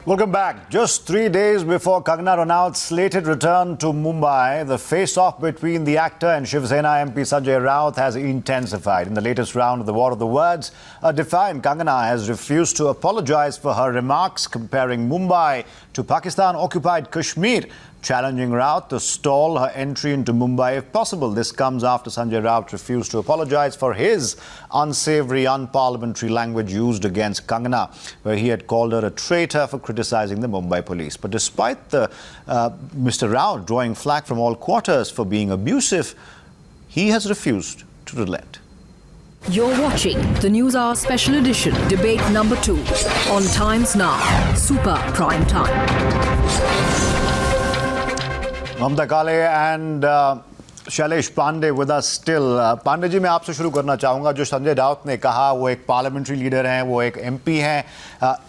Welcome back. Just 3 days before Kangana Ranaut's slated return to Mumbai, the face-off between the actor and Shiv Sena MP Sanjay Raut has intensified. In the latest round of the War of the Words, a defiant Kangana has refused to apologize for her remarks comparing Mumbai to Pakistan-occupied Kashmir, challenging Raut to stall her entry into Mumbai if possible. This comes after Sanjay Raut refused to apologize for his unsavory, unparliamentary language used against Kangana, where he had called her a traitor for criticizing the Mumbai police. But despite Mr. Raut drawing flack from all quarters for being abusive, he has refused to relent. You're watching the News Hour Special Edition, Debate Number 2 on Times Now, Super Prime Time. Mamta Kale and Shailesh Pandey with us still. Pandey ji, मैं आपसे शुरू करना चाहूँगा. जो संजय राउत ने कहा, वो एक पार्लियामेंट्री लीडर हैं, वो एक एमपी हैं.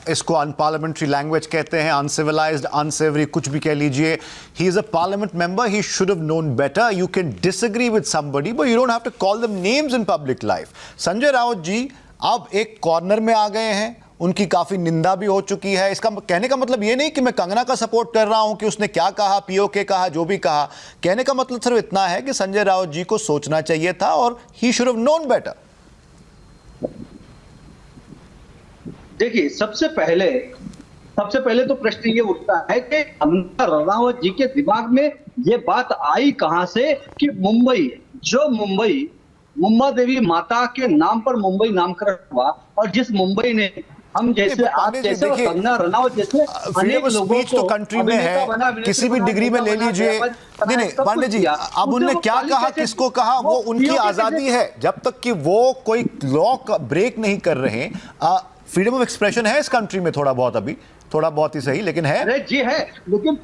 इसको अनपार्लियामेंट्री लैंग्वेज कहते हैं, अनसिविलाइज्ड, अनसेवरी, कुछ भी कह लीजिए. He is a parliament member. He should have known better. You can disagree with somebody, but you don't have to call them names in public life. Sanjay Raut ji अब एक कॉर्नर में आ गए हैं. उनकी काफ़ी निंदा भी हो चुकी है. इसका कहने का मतलब ये नहीं कि मैं कंगना का सपोर्ट कर रहा हूं कि उसने क्या कहा, पीओके कहा, जो भी कहा. कहने का मतलब सिर्फ इतना है कि संजय राउत जी को सोचना चाहिए था और ही शुड हैव नोन बेटर. देखिए, सबसे पहले तो प्रश्न ये उठता है कि कंगना रनावत जी के दिमाग में ये बात आई कहां से कि मुंबई मुम्मा देवी माता के नाम पर मुंबई नामकरण हुआ, और जिस मुंबई ने हम जैसे आप जैसे कंगना रनावत जैसे अनेक लोगों को कंट्री में है, किसी भी डिग्री में ले लीजिए. नहीं पांडे जी, अब उनने क्या कहा, किसको कहा, वो उनकी आजादी है. जब तक कि वो कोई लॉ ब्रेक नहीं कर रहे. फ्रीडम ऑफ एक्सप्रेशन है इस कंट्री में, थोड़ा बहुत ही सही, लेकिन है. अरे जी है, लेकिन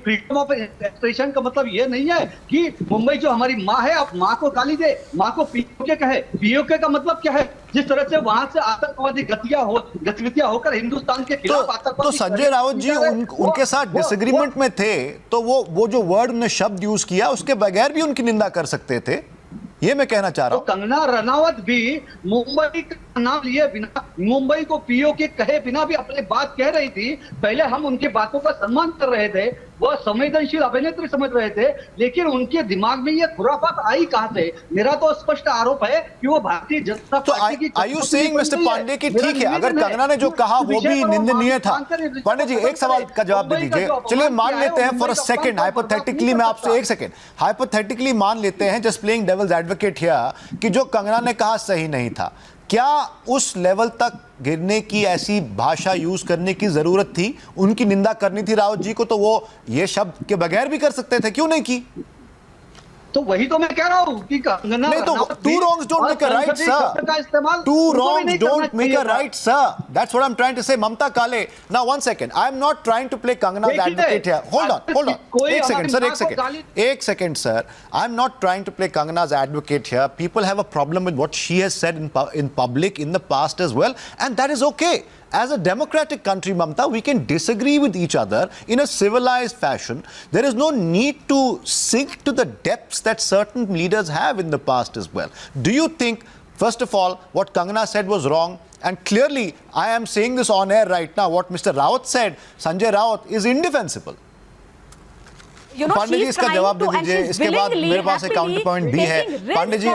फ्रीडम ऑफ एक्सप्रेशन का मतलब ये नहीं है कि मुंबई जो हमारी माँ है, आप माँ को गाली दे, माँ को पीओके कहे. पीओके का मतलब क्या है? जिस तरह से वहां से आतंकवादी गतिविधियां होकर हिंदुस्तान के खिलाफ आतंकवादी. तो संजय राउत जी उनके साथ डिसएग्रीमेंट में थे, तो वो जो वर्ड उन्होंने शब्द यूज किया, उसके बगैर भी उनकी निंदा कर सकते थे. ये मैं कहना चाह रहा हूं. तो कंगना रनावत भी मुंबई का नाम लिए बिना, मुंबई को पीओके कहे बिना भी अपनी बात कह रही थी. पहले हम उनकी बातों का सम्मान कर रहे थे, वो संवेदनशील अभिनेत्री समझ रहे थे, लेकिन उनके दिमाग में ये खुराफात आई कहां से? मेरा तो स्पष्ट आरोप है कि वो भारतीय जनता पार्टी की. Are you saying mister Pandey कि ठीक है, अगर कंगना ने जो कहा वो भी निंदनीय था. पांडे जी, एक सवाल का जवाब दे दीजिए. चलिए मान लेते हैं फॉर अ सेकंड, हाइपोथेटिकली, मैं आपसे एक सेकंड हाइपोथेटिकली मान लेते हैं, just playing devil's advocate here, कि जो कंगना ने कहा सही नहीं था. क्या उस लेवल तक गिरने की, ऐसी भाषा यूज करने की जरूरत थी? उनकी निंदा करनी थी राउत जी को, तो वो ये शब्द के बगैर भी कर सकते थे, क्यों नहीं की? तो वही तो मैं कह रहा हूं कि कंगना नहीं, तो two wrongs don't make a right, sir. Two wrongs don't make a right, sir. That's what I'm trying to say. Mamta Kale, now 1 second. I'm not trying to play Kangana's advocate here. Hold on. Ek second, sir. I'm not trying to play Kangana's advocate here. People have a problem with what she has said in public in the past as well, and that is okay. As a democratic country, Mamta, we can disagree with each other in a civilized fashion. There is no need to sink to the depths that certain leaders have in the past as well. Do you think, first of all, what Kangana said was wrong? And clearly, I am saying this on air right now, what Mr. Raut said, Sanjay Raut, is indefensible. Pandey ji, इसका जवाब दे दीजिए. इसके बाद मेरे पास एक counter point भी है. पांडे जी,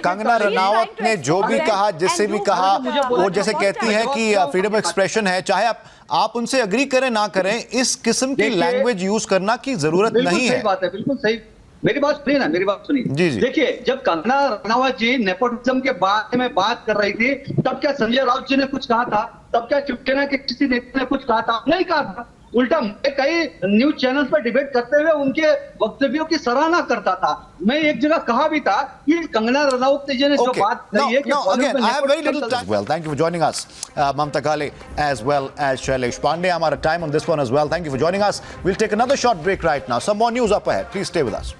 कंगना रनावत ने जो भी कहा, जिससे भी कहा, वो जैसे कहती है कि फ्रीडम ऑफ एक्सप्रेशन है, चाहे आप उनसे एग्री करें ना करें, इस किस्म की लैंग्वेज यूज करना की जरूरत नहीं है. बात है, बिल्कुल सही. मेरी बात सुनिए. जी. देखिए, जब कंगना रनावत जी नेपोटिज्म के बारे में बात कर रही थी, तब क्या संजय राउत जी ने कुछ कहा था? तब क्या शिवसेना के किसी नेता ने कुछ कहा था? नहीं कहा था. उल्टा मैं कई न्यूज चैनल्स पर डिबेट करते हुए उनके वक्तव्यों की सराहना करता था. मैं एक जगह कहा भी था कि कंगना रनावत जी ने जो बात कही है कि again, I have very little time. Well, thank you for joining us, Mamta Kale, as well as Shailesh Pandey. I'm out of time on this one as well. Thank you for joining us. We'll take another short break right now. Some more news up ahead. Please stay with us.